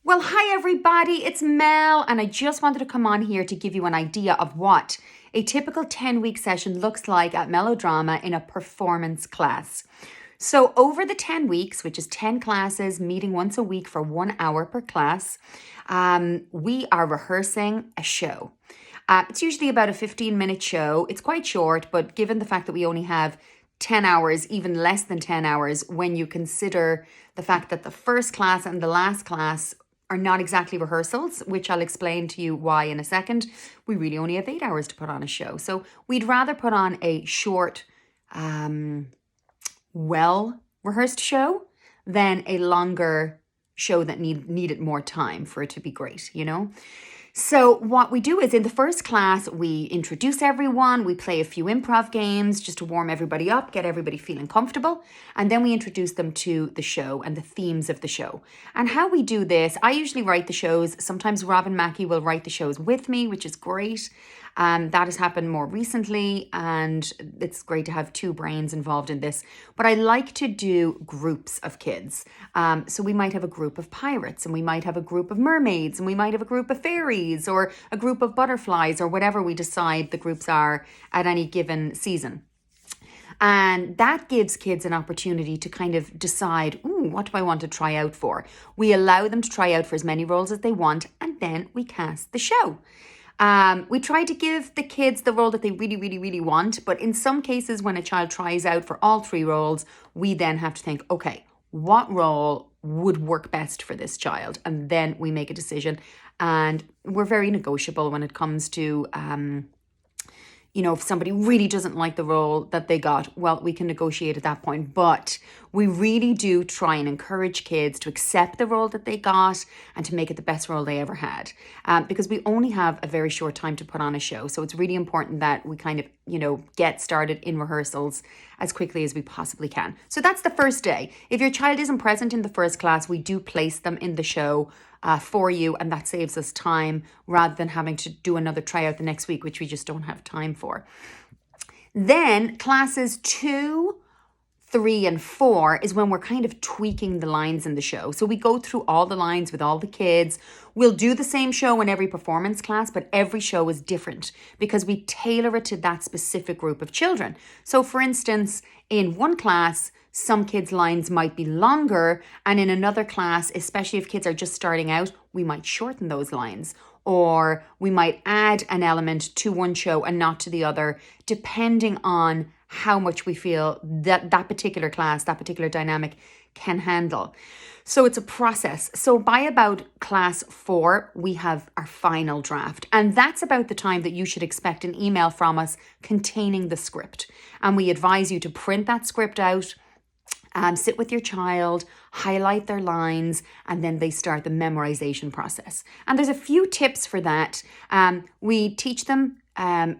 Well, hi everybody, it's Mel, and I just wanted to come on here to give you an idea of what a typical 10-week session looks like at Mel O Drama in a performance class. So over the 10 weeks, which is 10 classes, meeting once a week for 1 hour per class, we are rehearsing a show. It's usually about a 15-minute show. It's quite short, but given the fact that we only have 10 hours, even less than 10 hours, when you consider the fact that the first class and the last class are not exactly rehearsals, which I'll explain to you why in a second. We really only have 8 hours to put on a show. So we'd rather put on a short, well-rehearsed show than a longer show that needed more time for it to be great, you know? So what we do is in the first class, we introduce everyone, we play a few improv games just to warm everybody up, get everybody feeling comfortable, and then we introduce them to the show and the themes of the show. And how we do this, I usually write the shows. Sometimes Robin Mackey will write the shows with me, which is great. That has happened more recently, and it's great to have two brains involved in this. But I like to do groups of kids. So we might have a group of pirates, and we might have a group of mermaids, and we might have a group of fairies, or a group of butterflies, or whatever we decide the groups are at any given season. And that gives kids an opportunity to kind of decide, what do I want to try out for? We allow them to try out for as many roles as they want, and then we cast the show. We try to give the kids the role that they really, really, really want. But in some cases, when a child tries out for all three roles, we then have to think, okay, what role would work best for this child? And then we make a decision. And we're very negotiable when it comes to, if somebody really doesn't like the role that they got, well, we can negotiate at that point. But we really do try and encourage kids to accept the role that they got and to make it the best role they ever had. Because we only have a very short time to put on a show. So it's really important that we kind of, get started in rehearsals as quickly as we possibly can. So that's the first day. If your child isn't present in the first class, we do place them in the show for you, and that saves us time rather than having to do another tryout the next week, which we just don't have time for. Then classes 2, 3, and 4 is when we're kind of tweaking the lines in the show. So we go through all the lines with all the kids. We'll do the same show in every performance class, but every show is different because we tailor it to that specific group of children. So for instance, in one class, some kids' lines might be longer, and in another class, especially if kids are just starting out, we might shorten those lines, or we might add an element to one show and not to the other, depending on how much we feel that particular class, that particular dynamic can handle. So it's a process. So by about class 4, we have our final draft. And that's about the time that you should expect an email from us containing the script. And we advise you to print that script out, sit with your child, highlight their lines, and then they start the memorization process. And there's a few tips for that. We teach them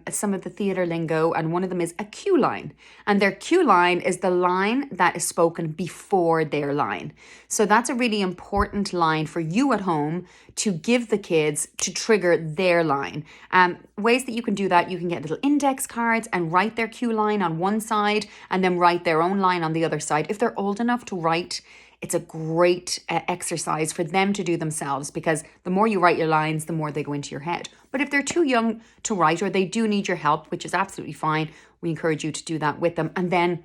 some of the theatre lingo, and one of them is a cue line. And their cue line is the line that is spoken before their line. So that's a really important line for you at home to give the kids to trigger their line. Ways that you can do that, you can get little index cards and write their cue line on one side and then write their own line on the other side. If they're old enough to write, it's a great exercise for them to do themselves, because the more you write your lines, the more they go into your head. But if they're too young to write, or they do need your help, which is absolutely fine, we encourage you to do that with them. And then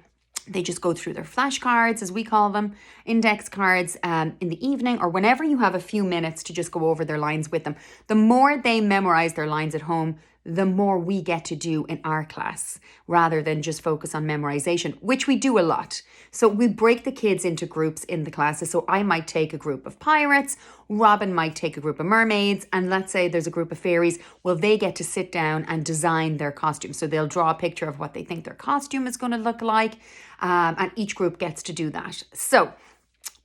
they just go through their flashcards, as we call them, index cards, in the evening, or whenever you have a few minutes to just go over their lines with them. The more they memorize their lines at home, the more we get to do in our class, rather than just focus on memorization, which we do a lot. So we break the kids into groups in the classes. So I might take a group of pirates, Robin might take a group of mermaids, and let's say there's a group of fairies. Well, they get to sit down and design their costume. So they'll draw a picture of what they think their costume is going to look like, and each group gets to do that. So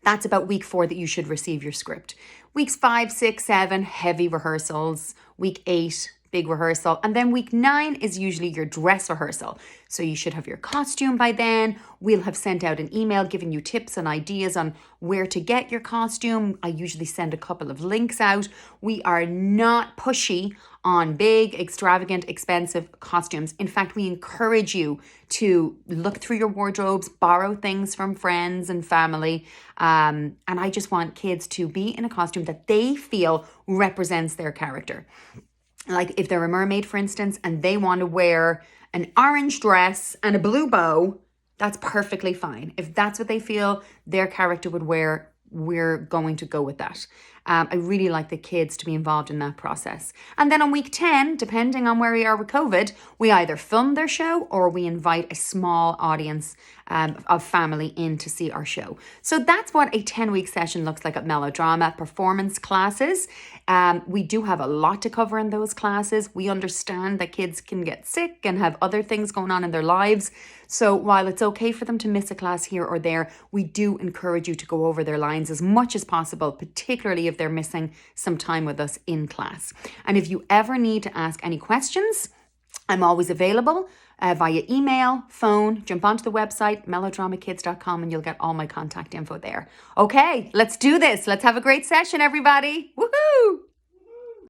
that's about week 4 that you should receive your script. Weeks 5, 6, 7, heavy rehearsals. Week 8, big rehearsal. And then week 9 is usually your dress rehearsal. So you should have your costume by then. We'll have sent out an email giving you tips and ideas on where to get your costume. I usually send a couple of links out. We are not pushy on big, extravagant, expensive costumes. In fact, we encourage you to look through your wardrobes, borrow things from friends and family. And I just want kids to be in a costume that they feel represents their character. Like if they're a mermaid, for instance, and they want to wear an orange dress and a blue bow, that's perfectly fine. If that's what they feel their character would wear, we're going to go with that. I really like the kids to be involved in that process. And then on week 10, depending on where we are with COVID, we either film their show or we invite a small audience of family in to see our show. So that's what a 10-week session looks like at Mel O Drama. Performance classes. We do have a lot to cover in those classes. We understand that kids can get sick and have other things going on in their lives. So while it's okay for them to miss a class here or there, we do encourage you to go over their lines as much as possible, particularly if they're missing some time with us in class. And if you ever need to ask any questions, I'm always available via email, phone. Jump onto the website, melodramakids.com, and you'll get all my contact info there. Okay, let's do this. Let's have a great session, everybody. Woohoo!